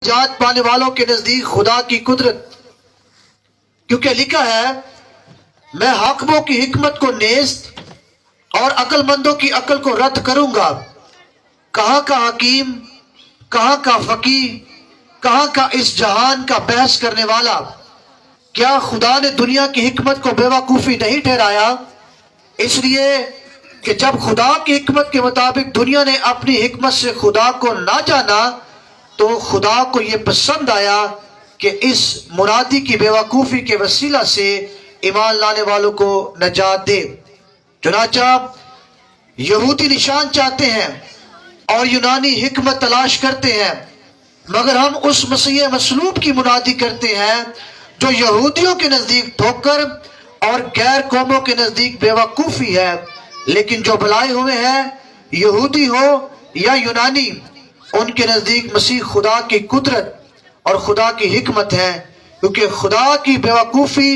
نجات پانے والوں کے نزدیک خدا کی قدرت، کیونکہ لکھا ہے میں حاکموں کی حکمت کو نیست اور عقل مندوں کی عقل کو رد کروں گا۔ کہاں کا حکیم، کہاں کا فقیہ، کہاں کا اس جہان کا بحث کرنے والا؟ کیا خدا نے دنیا کی حکمت کو بے وقوفی نہیں ٹھہرایا؟ اس لیے کہ جب خدا کی حکمت کے مطابق دنیا نے اپنی حکمت سے خدا کو نہ جانا تو خدا کو یہ پسند آیا کہ اس مرادی کی بے وقوفی کے وسیلہ سے ایمان لانے والوں کو نجات دے۔ چنانچہ یہودی نشان چاہتے ہیں اور یونانی حکمت تلاش کرتے ہیں، مگر ہم اس مسیح مصلوب کی منادی کرتے ہیں جو یہودیوں کے نزدیک ٹھوکر اور غیر قوموں کے نزدیک بے وقوفی ہے، لیکن جو بلائے ہوئے ہیں یہودی ہو یا یونانی، ان کے نزدیک مسیح خدا کی قدرت اور خدا کی حکمت ہے، کیونکہ خدا کی بے وقوفی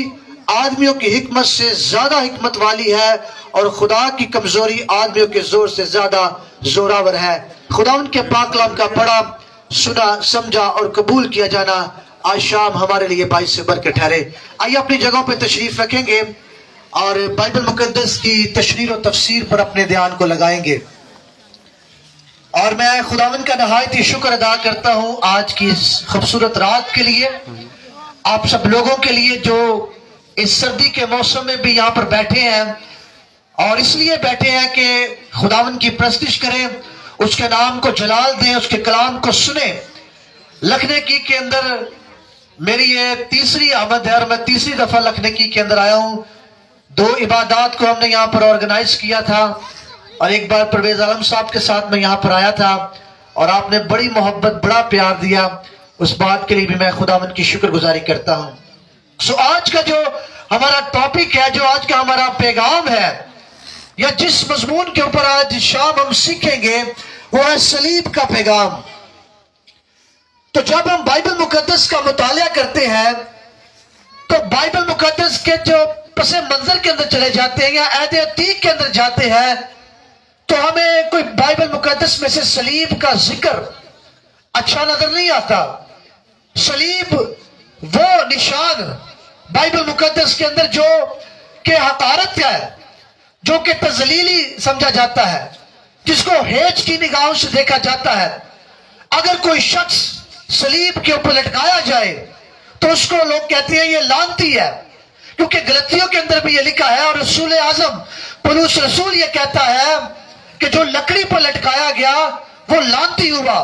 آدمیوں کی حکمت سے زیادہ حکمت والی ہے اور خدا کی کمزوری آدمیوں کے زور سے زیادہ زوراور ہے۔ خدا ان کے پاک کلام کا پڑھا، سنا، سمجھا اور قبول کیا جانا آج شام ہمارے لیے باعث سے برکت ٹھہرے۔ آئیے اپنی جگہوں پہ تشریف رکھیں گے اور بائبل مقدس کی تشریح و تفسیر پر اپنے دھیان کو لگائیں گے۔ اور میں خداوند کا نہایت ہی شکر ادا کرتا ہوں آج کی اس خوبصورت رات کے لیے، آپ سب لوگوں کے لیے جو اس سردی کے موسم میں بھی یہاں پر بیٹھے ہیں، اور اس لیے بیٹھے ہیں کہ خداوند کی پرستش کریں، اس کے نام کو جلال دیں، اس کے کلام کو سنیں۔ لکھنکی کے اندر میری یہ تیسری آمد ہے اور میں تیسری دفعہ لکھنکی کے اندر آیا ہوں۔ 2 عبادات کو ہم نے یہاں پر آرگنائز کیا تھا اور ایک بار پرویز عالم صاحب کے ساتھ میں یہاں پر آیا تھا اور آپ نے بڑی محبت، بڑا پیار دیا، اس بات کے لیے بھی میں خداوند کی شکر گزاری کرتا ہوں۔ آج کا جو ہمارا ٹاپک ہے، جو آج کا ہمارا پیغام ہے، یا جس مضمون کے اوپر آج شام ہم سیکھیں گے، وہ ہے صلیب کا پیغام۔ تو جب ہم بائبل مقدس کا مطالعہ کرتے ہیں تو بائبل مقدس کے جو پس منظر کے اندر چلے جاتے ہیں یا عہد عتیق کے اندر جاتے ہیں تو ہمیں کوئی بائبل مقدس میں سے صلیب کا ذکر اچھا نظر نہیں آتا۔ صلیب وہ نشان بائبل مقدس کے اندر جو کہ حقارت ہے، جو کہ تذلیلی سمجھا جاتا ہے، جس کو ہیج کی نگاہوں سے دیکھا جاتا ہے۔ اگر کوئی شخص صلیب کے اوپر لٹکایا جائے تو اس کو لوگ کہتے ہیں یہ لعنتی ہے، کیونکہ غلطیوں کے اندر بھی یہ لکھا ہے اور رسول اعظم پولس رسول یہ کہتا ہے کہ جو لکڑی پر لٹکایا گیا وہ لعنتی ہوا۔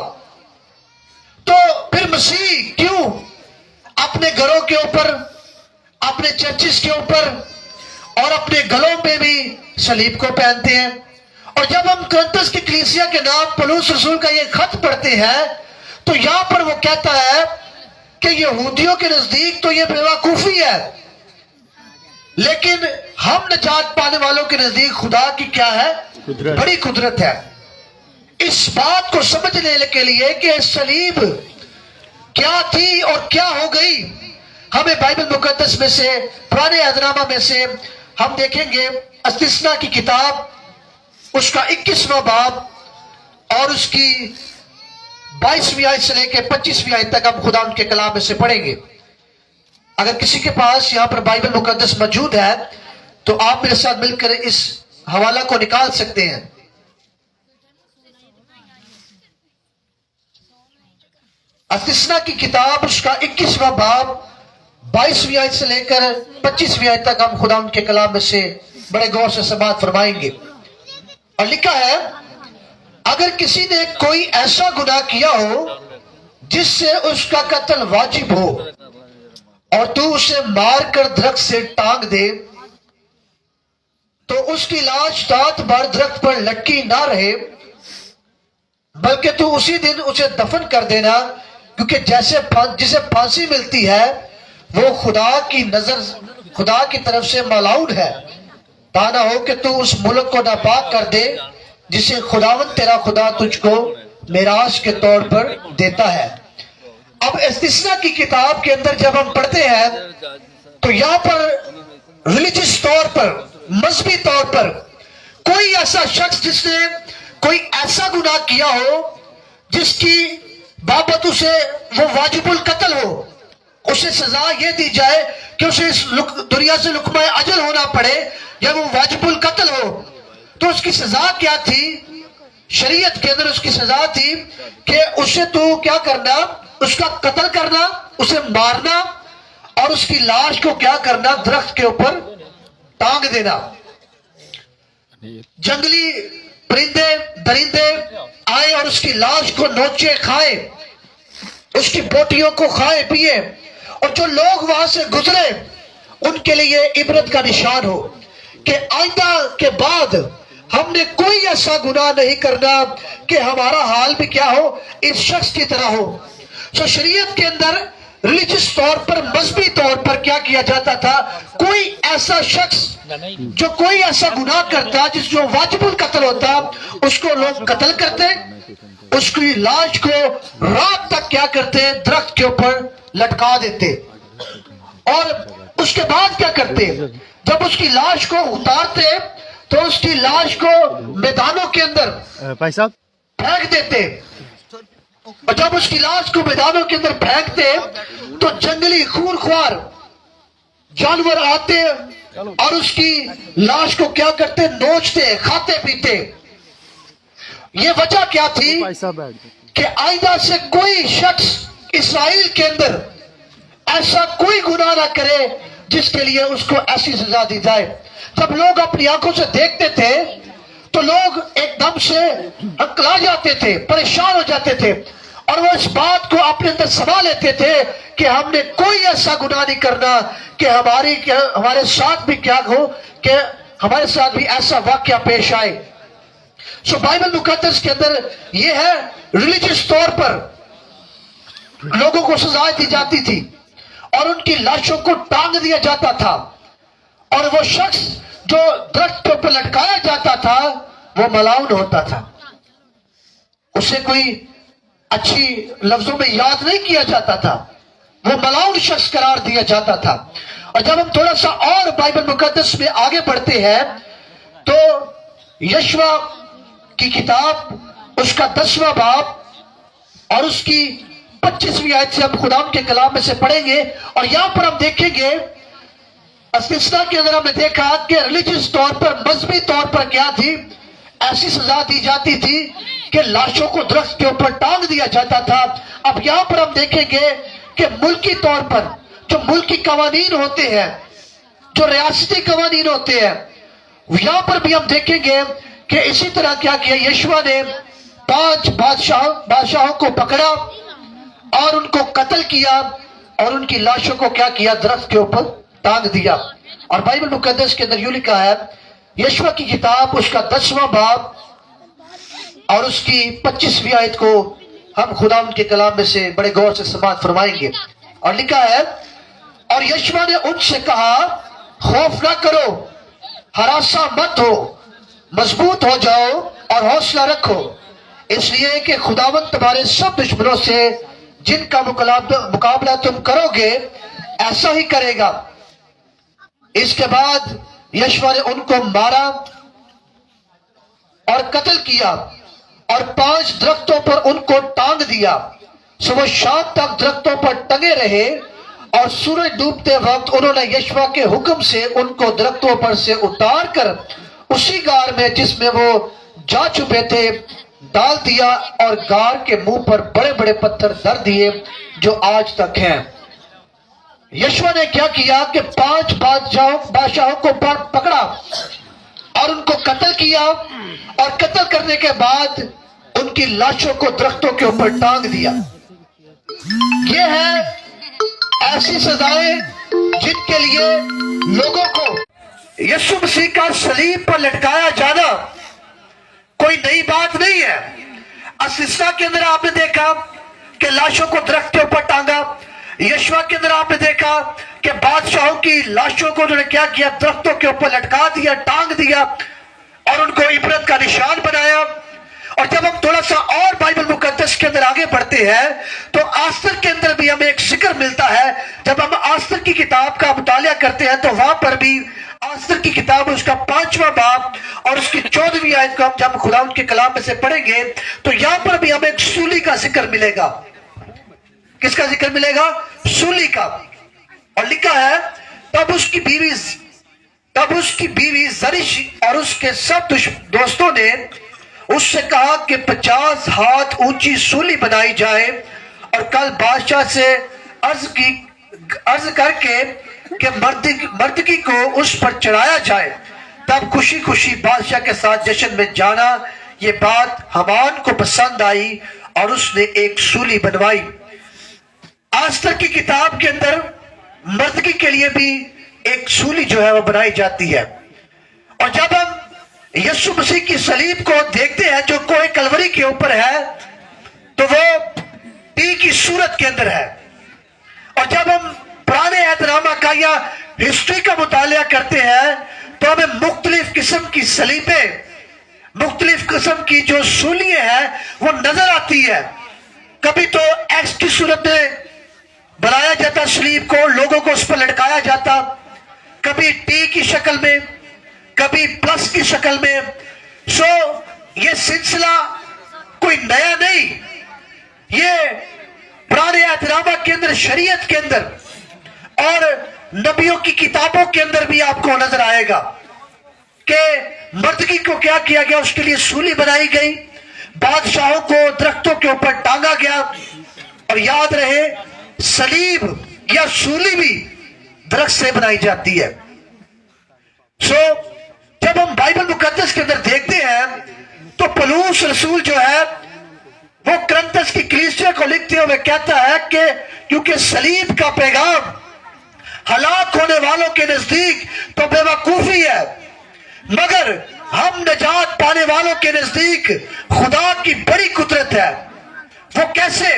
تو پھر مسیح کیوں اپنے گھروں کے اوپر، اپنے چرچز کے اوپر اور اپنے گلوں پہ بھی صلیب کو پہنتے ہیں؟ اور جب ہم کرنتھس کی کلیسیا کے نام پولس رسول کا یہ خط پڑھتے ہیں تو یہاں پر وہ کہتا ہے کہ یہودیوں کے نزدیک تو یہ بے وقوفی ہے، لیکن ہم نجات پانے والوں کے نزدیک خدا کی کیا ہے؟ بڑی قدرت ہے۔ اس بات کو سمجھنے کے لیے کہ صلیب کیا تھی اور کیا ہو گئی، ہمیں بائبل مقدس میں سے، پرانے عہد نامہ میں سے ہم دیکھیں گے استثنا کی کتاب، اس کا 21واں باب اور اس کی 22ویں آیت سے لے کے 25ویں آیت تک ہم خدا ان کے کلام میں سے پڑھیں گے۔ اگر کسی کے پاس یہاں پر بائبل مقدس موجود ہے تو آپ میرے ساتھ مل کر اس حوالہ کو نکال سکتے ہیں۔ استثنا کی کتاب، اس کا 21واں باب 22ویں آیت سے لے کر 25ویں آیت تک ہم خدا ان کے کلام میں سے بڑے غور سے سماعت فرمائیں گے۔ اور لکھا ہے اگر کسی نے کوئی ایسا گناہ کیا ہو جس سے اس کا قتل واجب ہو اور تو اسے مار کر درخت سے ٹانگ دے تو اس کی لاش دانت بھر درخت پر لٹکی نہ رہے، بلکہ تو اسی دن اسے دفن کر دینا، کیونکہ جسے پھانسی ملتی ہے وہ خدا کی نظر، خدا کی طرف سے ملعون ہے۔ تا نہ ہو کہ تو اس ملک کو ناپاک کر دے جسے خداوند تیرا خدا تجھ کو میراث کے طور پر دیتا ہے۔ اب استثنا کی کتاب کے اندر جب ہم پڑھتے ہیں تو یہاں پر ریلیجس طور پر، مذہبی طور پر کوئی ایسا شخص جس نے کوئی ایسا گناہ کیا ہو جس کی بابت اسے وہ واجب القتل ہو، اسے سزا یہ دی جائے کہ اسے اس دنیا سے لقمہ اجل ہونا پڑے یا وہ واجب القتل ہو، تو اس کی سزا کیا تھی؟ شریعت کے اندر اس کی سزا تھی کہ اسے تو کیا کرنا، اس کا قتل کرنا، اسے مارنا، اور اس کی لاش کو کیا کرنا، درخت کے اوپر ٹانگ دینا۔ جنگلی پرندے درندے آئے اور اس کی لاش کو نوچے کھائے، اس کی بوٹیوں کو کھائے پیے، اور جو لوگ وہاں سے گزرے ان کے لیے عبرت کا نشان ہو کہ آئندہ کے بعد ہم نے کوئی ایسا گناہ نہیں کرنا کہ ہمارا حال بھی کیا ہو، اس شخص کی طرح ہو۔ سو شریعت کے اندر ریلیجس طور پر، مذہبی طور پر کیا کیا جاتا تھا، کوئی ایسا شخص جو کوئی ایسا گناہ کرتا جس جو واجب القتل ہوتا، اس کو لوگ قتل کرتے، اس کی لاش کو رات تک کیا کرتے، درخت کے اوپر لٹکا دیتے، اور اس کے بعد کیا کرتے، جب اس کی لاش کو اتارتے تو اس کی لاش کو میدانوں کے اندر پھینک دیتے، اور جب اس کی لاش کو میدانوں کے اندر پھینکتے تو جنگلی خونخوار جانور آتے اور اس کی لاش کو کیا کرتے، نوچتے، کھاتے پیتے۔ یہ وجہ کیا تھی کہ آئندہ سے کوئی شخص اسرائیل کے اندر ایسا کوئی گناہ نہ کرے جس کے لیے اس کو ایسی سزا دی جائے۔ جب لوگ اپنی آنکھوں سے دیکھتے تھے تو لوگ ایک دم سے ہکلا جاتے تھے، پریشان ہو جاتے تھے، اور وہ اس بات کو اپنے اندر سما لیتے تھے کہ ہم نے کوئی ایسا گناہ نہیں کرنا کہ ہمارے ساتھ بھی کیا ہو، کہ ہمارے ساتھ بھی ایسا واقعہ پیش آئے۔ سو بائبل مقدس کے اندر یہ ہے، ریلیجس طور پر لوگوں کو سزا دی جاتی تھی اور ان کی لاشوں کو ٹانگ دیا جاتا تھا، اور وہ شخص جو درخت پر لٹکایا جاتا تھا وہ ملعون ہوتا تھا، اسے کوئی اچھی لفظوں میں یاد نہیں کیا جاتا تھا، وہ ملعون شخص قرار دیا جاتا تھا۔ اور جب ہم تھوڑا سا اور بائبل مقدس میں آگے بڑھتے ہیں تو یشوع کی کتاب اس کا 10واں باب اور اس کی 25ویں آیت سے ہم خدا کے کلام میں سے پڑھیں گے، اور یہاں پر ہم دیکھیں گے استثناء کے اندر ہم نے دیکھا کہ ریلیجس طور پر، مذہبی طور پر کیا تھی، ایسی سزا دی جاتی تھی کہ لاشوں کو درخت کے اوپر ٹانگ دیا جاتا تھا۔ اب یہاں پر ہم دیکھیں گے کہ ملکی طور پر جو ملکی قوانین ہوتے ہیں، جو ریاستی قوانین ہوتے ہیں، یہاں پر بھی ہم دیکھیں گے کہ اسی طرح کیا کیا، یشوع نے 5 بادشاہوں کو پکڑا اور ان کو قتل کیا اور ان کی لاشوں کو کیا کیا، درخت کے اوپر ٹانگ دیا۔ اور بائبل مقدس کے اندر یوں لکھا ہے، یشوع کی کتاب اس کا 10واں باب اور اس کی 25ویں آیت کو ہم خدا ان کے کلام میں سے بڑے غور سے سماعت فرمائیں گے، اور لکھا ہے، اور یشوع نے ان سے کہا، خوف نہ کرو، ہراساں مت ہو، مضبوط ہو جاؤ اور حوصلہ رکھو، اس لیے کہ خداوند تمہارے سب دشمنوں سے جن کا مقابلہ تم کرو گے ایسا ہی کرے گا۔ اس کے بعد یشوع نے ان کو مارا اور قتل کیا اور 5 درختوں پر ان کو ٹانگ دیا، سو وہ شام تک درختوں پر ٹنگے رہے، اور سورج ڈوبتے وقت انہوں نے یشوع کے حکم سے ان کو درختوں پر سے اتار کر اسی غار میں جس میں وہ جا چھپے تھے ڈال دیا، اور غار کے منہ پر بڑے بڑے پتھر دھر دیے جو آج تک ہیں۔ یشوع نے کیا کیا کہ 5 بادشاہوں کو پکڑا اور ان کو قتل کیا، اور قتل کرنے کے بعد ان کی لاشوں کو درختوں کے اوپر ٹانگ دیا۔ یہ ہے ایسی سزائیں جن کے لیے لوگوں کو یسوع مسیح کا صلیب پر لٹکایا جانا کوئی نئی بات نہیں ہے۔ استثناء کے اندر آپ نے دیکھا کہ لاشوں کو درخت کے اوپر ٹانگا، یشوع کے اندر آپ نے دیکھا کہ بادشاہوں کی لاشوں کو انہوں نے کیا کیا، درختوں کے اوپر لٹکا دیا، ٹانگ دیا، اور ان کو عبرت کا نشان بنایا۔ اور جب ہم تھوڑا سا اور بائبل مقدس کے اندر آگے بڑھتے ہیں تو آستر کے اندر بھی ہمیں ایک ذکر ملتا ہے۔ جب ہم آستر کی کتاب کا مطالعہ کرتے ہیں تو وہاں پر بھی آستر کی کتاب اس کا 5واں باب اور اس کی 14ویں آیت کو جب خدا ان کے کلام میں سے پڑھیں گے تو یہاں پر بھی ہمیں ایک سولی کا ذکر ملے گا۔ کس کا ذکر ملے گا؟ سولی کا. اور لکھا ہے تب اس کی بیوی زرش اور اس کے سب دوستوں نے اس سے کہا کہ 50 ہاتھ اونچی سولی بنائی جائے اور کل بادشاہ سے عرض کر کے کہ مردکی کو اس پر چڑھایا جائے. تب خوشی خوشی بادشاہ کے ساتھ جشن میں جانا. یہ بات حامان کو پسند آئی اور اس نے ایک سولی بنوائی. آستر کی کتاب کے اندر مردکی کے لیے بھی ایک سولی جو ہے وہ بنائی جاتی ہے. اور جب ہم یسوع مسیح کی صلیب کو دیکھتے ہیں جو کوہ کلوری کے اوپر ہے تو وہ ٹی کی صورت کے اندر ہے. اور جب ہم پرانے عہد نامہ کا یا ہسٹری کا مطالعہ کرتے ہیں تو ہمیں مختلف قسم کی صلیبیں، مختلف قسم کی جو سولیاں ہیں وہ نظر آتی ہے. کبھی تو ایکس کی صورت میں بنایا جاتا صلیب کو، لوگوں کو اس پر لٹکایا جاتا، کبھی ٹی کی شکل میں، کبھی پلس کی شکل میں. یہ سلسلہ کوئی نیا نہیں، یہ پرانے عہد نامہ کے اندر، شریعت کے اندر اور نبیوں کی کتابوں کے اندر بھی آپ کو نظر آئے گا کہ مردکی کو کیا کیا گیا. اس کے لیے سولی بنائی گئی، بادشاہوں کو درختوں کے اوپر ٹانگا گیا. اور یاد رہے صلیب یا سولی بھی درخت سے بنائی جاتی ہے. جب ہم بائبل مقدس کے اندر دیکھتے ہیں تو پولس رسول جو ہے وہ کرنتس کی کلیسیا کو لکھتے ہوئے کہتا ہے کہ کیونکہ صلیب کا پیغام ہلاک ہونے والوں کے نزدیک تو بے وقوفی ہے، مگر ہم نجات پانے والوں کے نزدیک خدا کی بڑی قدرت ہے. وہ کیسے؟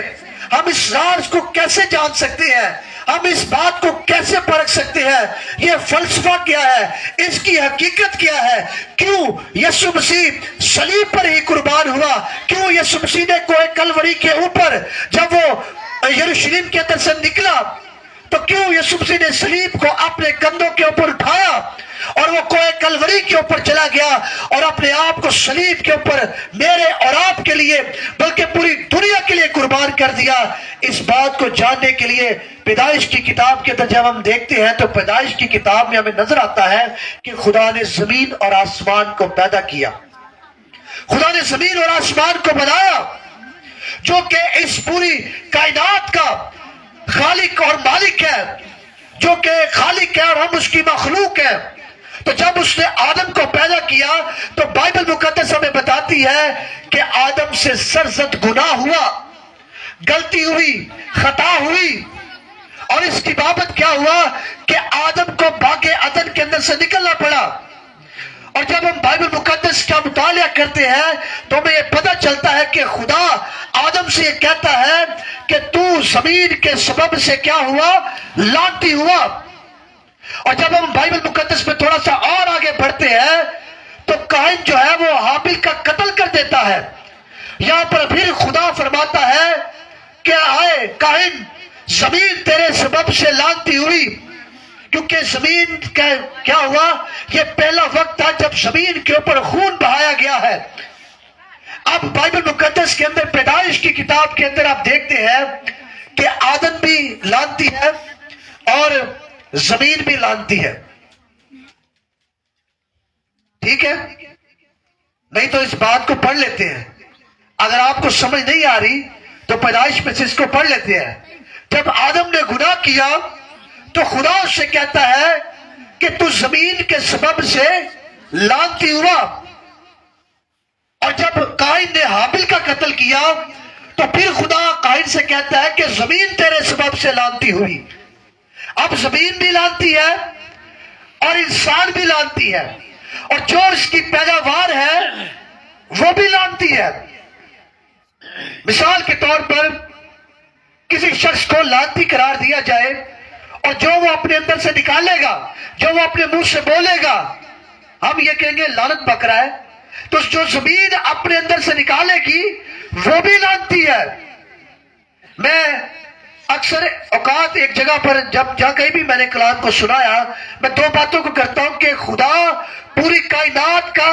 ہم اس راز کو کیسے جان سکتے ہیں؟ ہم اس بات کو کیسے پرکھ سکتے ہیں؟ یہ فلسفہ کیا ہے؟ اس کی حقیقت کیا ہے؟ کیوں یسوع مسیح صلیب پر ہی قربان ہوا؟ کیوں یسوع مسیح نے کوہ کلوری کے اوپر جب وہ یروشلم کے اندر سے نکلا تو کیوں یسوع مسیح نے صلیب کو اپنے کندھوں کے اوپر اٹھایا اور وہ کوہ کلوری کے اوپر چلا گیا اور اپنے آپ کو صلیب کے اوپر میرے اور آپ کے لیے بلکہ پوری دنیا کے لیے قربان کر دیا؟ اس بات کو جاننے کے لیے پیدائش کی کتاب کے اندر جب ہم دیکھتے ہیں تو پیدائش کی کتاب میں ہمیں نظر آتا ہے کہ خدا نے زمین اور آسمان کو پیدا کیا. خدا نے زمین اور آسمان کو بنایا جو کہ اس پوری کائنات کا خالق اور مالک ہے، جو کہ خالق ہے اور ہم اس کی مخلوق ہے. تو جب اس نے آدم کو پیدا کیا تو بائبل مقدس ہمیں بتاتی ہے کہ آدم سے سرزد گناہ ہوا، غلطی ہوئی، خطا ہوئی. اور اس کی بابت کیا ہوا کہ آدم کو باغ عدن کے اندر سے نکلنا پڑا. اور جب ہم بائبل مقدس کا مطالعہ کرتے ہیں تو ہمیں یہ پتہ چلتا ہے کہ خدا آدم سے یہ کہتا ہے کہ تو زمین کے سبب سے کیا ہوا؟ لعنتی ہوا. اور جب ہم بائبل مقدس میں تھوڑا سا اور آگے بڑھتے ہیں تو قائن جو ہے وہ حابیل کا قتل کر دیتا ہے. یہاں پر پھر خدا فرماتا ہے کہ آئے قائن، زمین تیرے سبب سے لعنتی ہوئی. کیونکہ زمین کا کیا ہوا؟ یہ پہلا وقت تھا جب زمین کے اوپر خون بہایا گیا ہے. اب بائبل مقدس کے اندر پیدائش کی کتاب کے اندر آپ دیکھتے ہیں کہ آدم بھی لعنتی ہے اور زمین بھی لعنتی ہے. ٹھیک ہے؟ نہیں تو اس بات کو پڑھ لیتے ہیں. اگر آپ کو سمجھ نہیں آ رہی تو پیدائش میں سے اس کو پڑھ لیتے ہیں. جب آدم نے گناہ کیا تو خدا اس سے کہتا ہے کہ تو زمین کے سبب سے لعنتی ہوا. اور جب قائن نے حابیل کا قتل کیا تو پھر خدا قائن سے کہتا ہے کہ زمین تیرے سبب سے لعنتی ہوئی. اب زمین بھی لعنتی ہے اور انسان بھی لعنتی ہے اور جو اس کی پیداوار ہے وہ بھی لعنتی ہے. مثال کے طور پر کسی شخص کو لعنتی قرار دیا جائے اور جو وہ اپنے اندر سے نکالے گا، جو وہ اپنے منہ سے بولے گا، ہم یہ کہیں گے لعنت پکڑا ہے. تو جو زمین اپنے اندر سے نکالے گی وہ بھی لعنتی ہے. میں اکثر اوقات ایک جگہ پر جہاں کہیں بھی میں نے کلام کو سنایا، میں دو باتوں کو کرتا ہوں کہ خدا پوری کائنات کا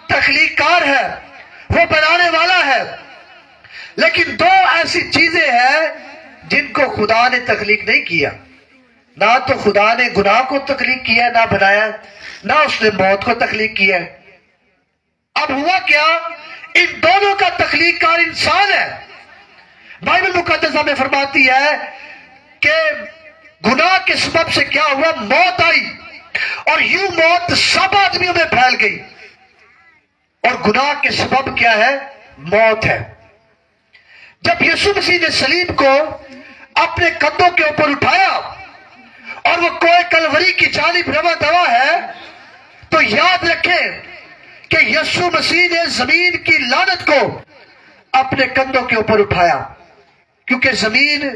تخلیق کار ہے، وہ بنانے والا ہے، لیکن دو ایسی چیزیں ہیں جن کو خدا نے تخلیق نہیں کیا. نہ تو خدا نے گناہ کو تخلیق کیا نہ بنایا، نہ اس نے موت کو تخلیق کیا. اب ہوا کیا؟ ان دونوں کا تخلیق کار انسان ہے. بائبل مقدس ہمیں فرماتی ہے کہ گناہ کے سبب سے کیا ہوا؟ موت آئی، اور یوں موت سب آدمیوں میں پھیل گئی. اور گناہ کے سبب کیا ہے؟ موت ہے. جب یسوع مسیح نے صلیب کو اپنے کندھوں کے اوپر اٹھایا اور وہ کوہ کلوری کی جانب رواں دوا ہے، تو یاد رکھیں کہ یسوع مسیح نے زمین کی لعنت کو اپنے کندھوں کے اوپر اٹھایا، کیونکہ زمین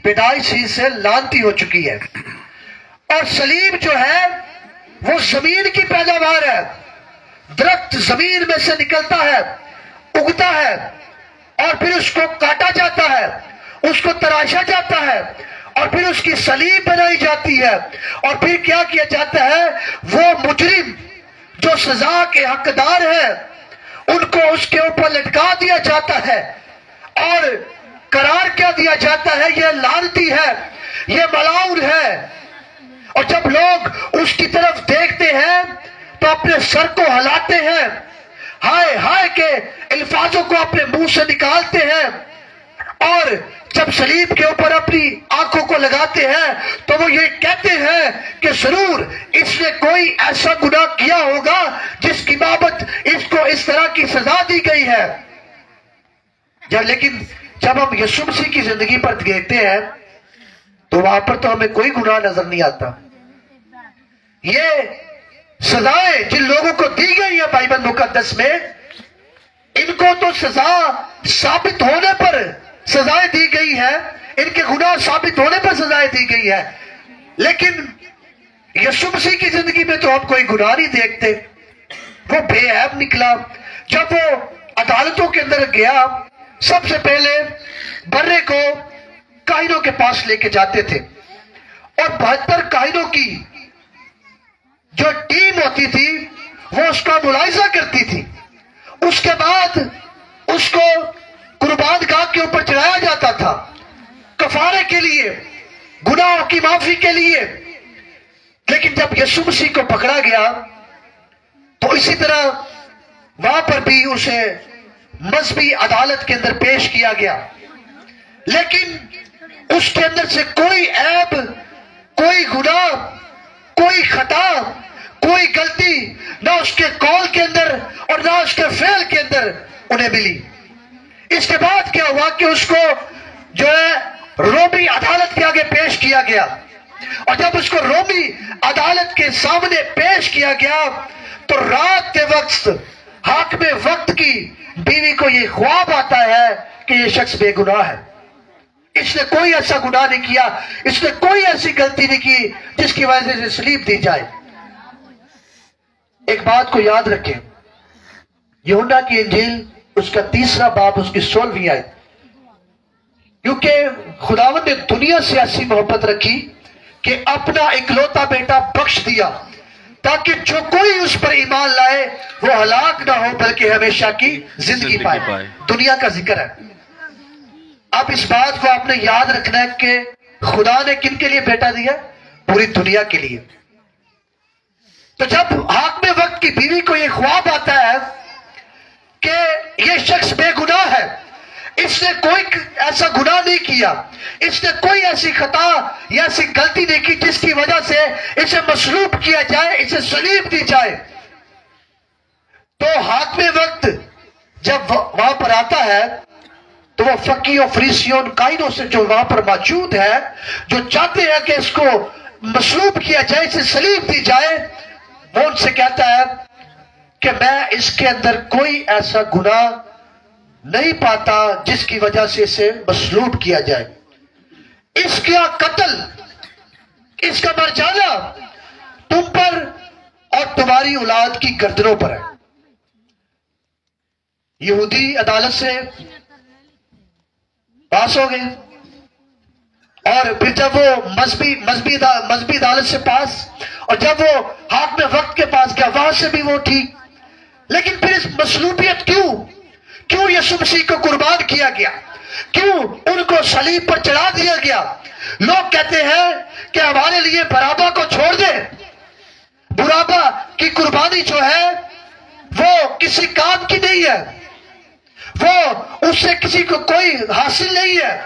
پیدائش ہی سے لعنتی ہو چکی ہے. اور صلیب جو ہے وہ زمین کی پیداوار ہے. درخت زمین میں سے نکلتا ہے، اگتا ہے، اور پھر اس کو کاٹا جاتا ہے، اس کو تراشا جاتا ہے، اور پھر اس کی صلیب بنائی جاتی ہے. اور پھر کیا کیا جاتا ہے؟ وہ مجرم جو سزا کے حقدار ہیں ان کو اس کے اوپر لٹکا دیا جاتا ہے، اور قرار کیا دیا جاتا ہے؟ یہ لعنتی ہے، یہ ملعون ہے. اور جب لوگ اس کی طرف دیکھتے ہیں تو اپنے سر کو ہلاتے ہیں، ہائے ہائے کے الفاظوں کو اپنے منہ سے نکالتے ہیں، اور جب صلیب کے اوپر اپنی آنکھوں کو لگاتے ہیں تو وہ یہ کہتے ہیں کہ ضرور اس نے کوئی ایسا گناہ کیا ہوگا جس کی بابت اس کو اس طرح کی سزا دی گئی ہے. لیکن جب ہم یسوع مسیح کی زندگی پر دیکھتے ہیں تو وہاں پر تو ہمیں کوئی گناہ نظر نہیں آتا. یہ سزائیں جن لوگوں کو دی گئی ہیں بائبل مقدس میں، ان کو تو سزا ثابت ہونے پر سزائیں دی گئی ہے، ان کے گناہ ثابت ہونے پر سزائیں دی گئی ہے. لیکن یسوع مسیح کی زندگی میں تو ہم کوئی گناہ نہیں دیکھتے. وہ بے عیب نکلا. جب وہ عدالتوں کے اندر گیا، سب سے پہلے برے کو کاہنوں کے پاس لے کے جاتے تھے، اور 72 کاہنوں کی جو ٹیم ہوتی تھی وہ اس کا ملاحظہ کرتی تھی. اس کے بعد اس کو قربان گاہ کے اوپر چڑھایا جاتا تھا کفارے کے لیے، گناہوں کی معافی کے لیے. لیکن جب یسوع مسیح کو پکڑا گیا تو اسی طرح وہاں پر بھی اسے مذہبی عدالت کے اندر پیش کیا گیا. لیکن اس کے اندر سے کوئی عیب، کوئی گناہ، کوئی خطا، کوئی غلطی نہ اس کے قول کے اندر اور نہ اس کے فعل کے اندر انہیں ملی. اس کے بعد کیا ہوا کہ اس کو جو ہے رومی عدالت کے آگے پیش کیا گیا. اور جب اس کو رومی عدالت کے سامنے پیش کیا گیا تو رات کے وقت حاکم وقت کی بیوی کو یہ خواب آتا ہے کہ یہ شخص بے گناہ ہے. اس نے کوئی ایسا گناہ نہیں کیا، اس نے کوئی ایسی غلطی نہیں کی جس کی وجہ سے صلیب دی جائے. ایک بات کو یاد رکھیں، یوحنا کی انجیل اس کا 3 باب اس کی 16ویں آیت، کیونکہ خداوند نے دنیا سے ایسی محبت رکھی کہ اپنا اکلوتا بیٹا بخش دیا تاکہ جو کوئی اس پر ایمان لائے وہ ہلاک نہ ہو بلکہ ہمیشہ کی زندگی پائے. دنیا کا ذکر ہے. اب اس بات کو آپ نے یاد رکھنا ہے کہ خدا نے کن کے لیے بیٹا دیا؟ پوری دنیا کے لیے. تو جب حاکم وقت کی بیوی کو یہ خواب آتا ہے کہ یہ شخص بے گناہ ہے، اس نے کوئی ایسا گناہ نہیں کیا، اس نے کوئی ایسی خطا یا ایسی غلطی نہیں کی جس کی وجہ سے اسے مصلوب کیا جائے، اسے صلیب دی جائے، تو حاکم وقت جب وہاں پر آتا ہے تو وہ فقیوں، فریسیوں، کاہنوں سے جو وہاں پر موجود ہے، جو چاہتے ہیں کہ اس کو مصلوب کیا جائے، اسے صلیب دی جائے، وہ ان سے کہتا ہے کہ میں اس کے اندر کوئی ایسا گناہ نہیں پاتا جس کی وجہ سے اسے مصلوب کیا جائے. اس کا قتل، اس کا مر جانا تم پر اور تمہاری اولاد کی گردنوں پر ہے. یہودی عدالت سے پاس ہو گئے، اور پھر جب وہ مذہبی عدالت سے پاس، اور جب وہ حاکم وقت کے پاس گیا وہاں سے بھی وہ ٹھیک. لیکن پھر اس مصلوبیت کیوں یسوع مسیح کو قربان کیا گیا؟ کیوں ان کو صلیب پر چڑھا دیا گیا؟ لوگ کہتے ہیں کہ ہمارے لیے بارابا کو چھوڑ دے. بارابا کی قربانی جو ہے وہ کسی کام کی نہیں ہے، وہ اس سے کسی کو کوئی حاصل نہیں ہے،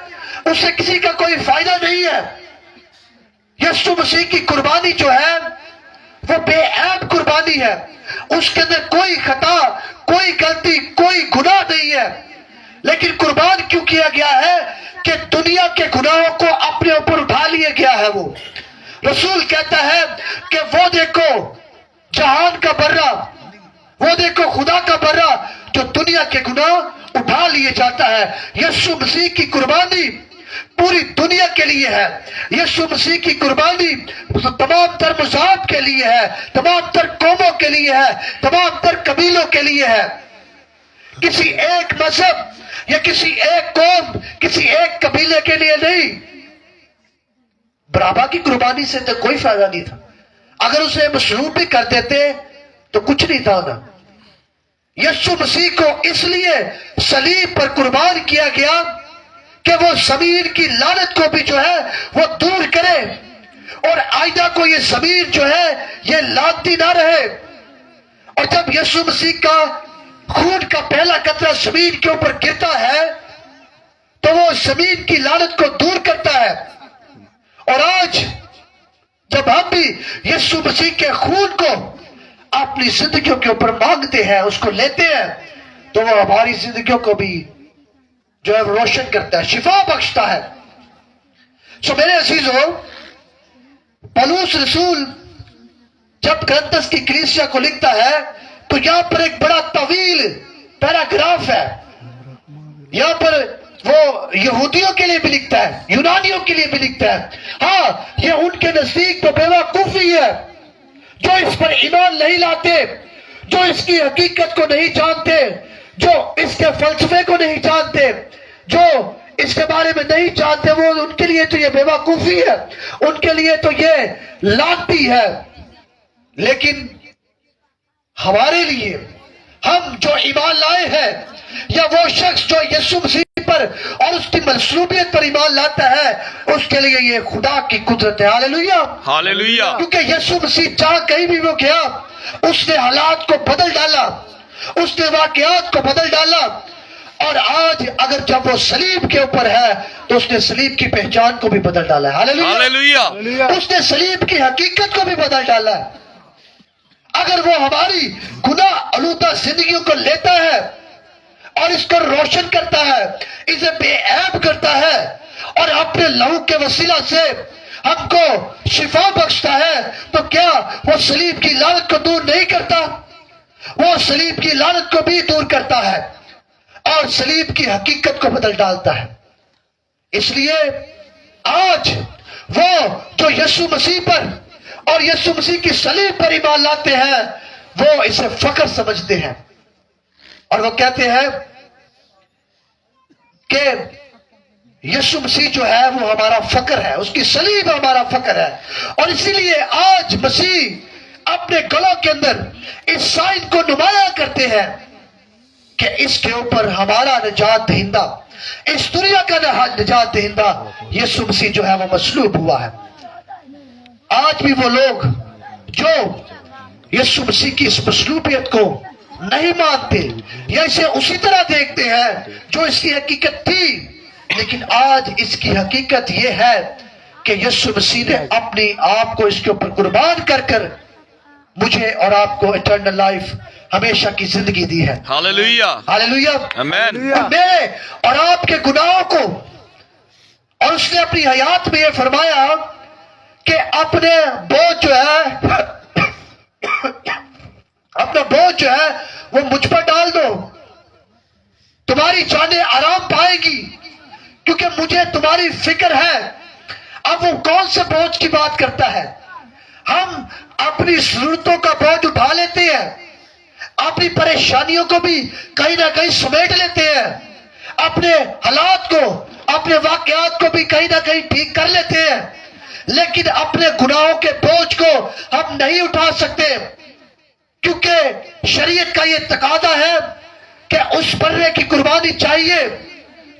اس سے کسی کا کوئی فائدہ نہیں ہے. یسوع مسیح کی قربانی جو ہے وہ بے عیب قربانی ہے، اس کے اندر کوئی خطا، کوئی غلطی، کوئی گناہ نہیں ہے. لیکن قربان کیوں کیا گیا ہے؟ کہ دنیا کے گناہوں کو اپنے اوپر اٹھا لیا گیا ہے. وہ رسول کہتا ہے کہ وہ دیکھو جہان کا برہ، وہ دیکھو خدا کا برہ جو دنیا کے گناہ اٹھا لیے جاتا ہے. یسوع مسیح کی قربانی پوری دنیا کے لیے ہے. یسوع مسیح کی قربانی تمام تر مذاہب کے لیے ہے، تمام تر قوموں کے لیے ہے، تمام تر قبیلوں کے لیے ہے. کسی ایک مذہب یا کسی ایک قوم، کسی ایک قبیلے کے لیے نہیں. بارابا کی قربانی سے تو کوئی فائدہ نہیں تھا. اگر اسے مشروع بھی کر دیتے تو کچھ نہیں تھا نا. یسوع مسیح کو اس لیے صلیب پر قربان کیا گیا کہ وہ زمین کی لعنت کو بھی جو ہے وہ دور کرے، اور آئندہ کو یہ زمین جو ہے یہ لعنتی نہ رہے. اور جب یسوع مسیح کا خون کا پہلا قطرہ زمین کے اوپر گرتا ہے تو وہ زمین کی لعنت کو دور کرتا ہے. اور آج جب ہم بھی یسوع مسیح کے خون کو اپنی زندگیوں کے اوپر مانگتے ہیں، اس کو لیتے ہیں، تو وہ ہماری زندگیوں کو بھی جو ہے روشن کرتا ہے، شفا بخشتا ہے. سو میرے عزیزو، پولس رسول جب کرنتس کی کلیسیا کو لکھتا ہے تو یہاں پر ایک بڑا طویل پیراگراف ہے. یہاں پر وہ یہودیوں کے لیے بھی لکھتا ہے، یونانیوں کے لیے بھی لکھتا ہے. ہاں، یہ ان کے نزدیک تو بیوقوفی ہے جو اس پر ایمان نہیں لاتے، جو اس کی حقیقت کو نہیں جانتے، جو اس کے فلسفے کو نہیں جانتے، جو اس کے بارے میں نہیں جانتے. وہ ان کے لیے تو یہ بیوقوفی ہے، ان کے لیے تو یہ لعنتی ہے. لیکن ہمارے لیے، ہم جو ایمان لائے ہیں، یا وہ شخص جو یسوع مسیح پر اور اس کی مصلوبیت پر ایمان لاتا ہے، اس کے لیے یہ خدا کی قدرت ہے. ہاللیلویہ، ہاللیلویہ. کیونکہ یسوع مسیح جہاں کہیں بھی وہ گیا، اس نے حالات کو بدل ڈالا، اس نے واقعات کو بدل ڈالا. اور آج اگر جب وہ صلیب کے اوپر ہے تو اس نے صلیب کی پہچان کو بھی بدل ڈالا ہے. ہاللیلویہ. اس نے صلیب کی حقیقت کو بھی بدل ڈالا ہے. اگر وہ ہماری گناہ آلودہ زندگیوں کو لیتا ہے اور اس کو روشن کرتا ہے، اسے بے عیب کرتا ہے، اور اپنے لہو کے وسیلہ سے ہم کو شفا بخشتا ہے، تو کیا وہ صلیب کی لعنت کو دور نہیں کرتا؟ وہ صلیب کی لعنت کو بھی دور کرتا ہے اور صلیب کی حقیقت کو بدل ڈالتا ہے. اس لیے آج وہ جو یسوع مسیح پر اور یسوع مسیح کی صلیب پر ایمان لاتے ہیں، وہ اسے فخر سمجھتے ہیں، اور وہ کہتے ہیں کہ یسوع مسیح جو ہے وہ ہمارا فخر ہے، اس کی صلیب ہمارا فخر ہے. اور اسی لیے آج مسیح اپنے گلوں کے اندر اس سائن کو نمایاں کرتے ہیں کہ اس کے اوپر ہمارا نجات دہندہ، اس دنیا کا نجات دہندہ یسوع مسیح جو ہے وہ مصلوب ہوا ہے. آج بھی وہ لوگ جو یسوع مسیح کی اس مصلوبیت کو نہیں مانتے یا اسے اسی طرح دیکھتے ہیں جو اس کی حقیقت تھی، لیکن آج اس کی حقیقت یہ ہے کہ یسوع مسیح نے اپنی آپ کو اس کے اوپر قربان کر کر مجھے اور آپ کو ایٹرنل لائف، ہمیشہ کی زندگی دی ہے. ہاللیلویہ. ہاللیلویہ. آمین. میرے اور آپ کے گناہوں کو، اور اس نے اپنی حیات میں یہ فرمایا کہ اپنے بوجھ جو ہے اپنا بوجھ جو ہے وہ مجھ پر ڈال دو، تمہاری جانیں آرام پائے گی، کیونکہ مجھے تمہاری فکر ہے. اب وہ کون سے بوجھ کی بات کرتا ہے؟ ہم اپنی ضرورتوں کا بوجھ اٹھا لیتے ہیں، اپنی پریشانیوں کو بھی کہیں نہ کہیں سمیٹ لیتے ہیں، اپنے حالات کو، اپنے واقعات کو بھی کہیں نہ کہیں ٹھیک کر لیتے ہیں، لیکن اپنے گناہوں کے بوجھ کو ہم نہیں اٹھا سکتے، کیونکہ شریعت کا یہ تقاضا ہے کہ اس برے کی قربانی چاہیے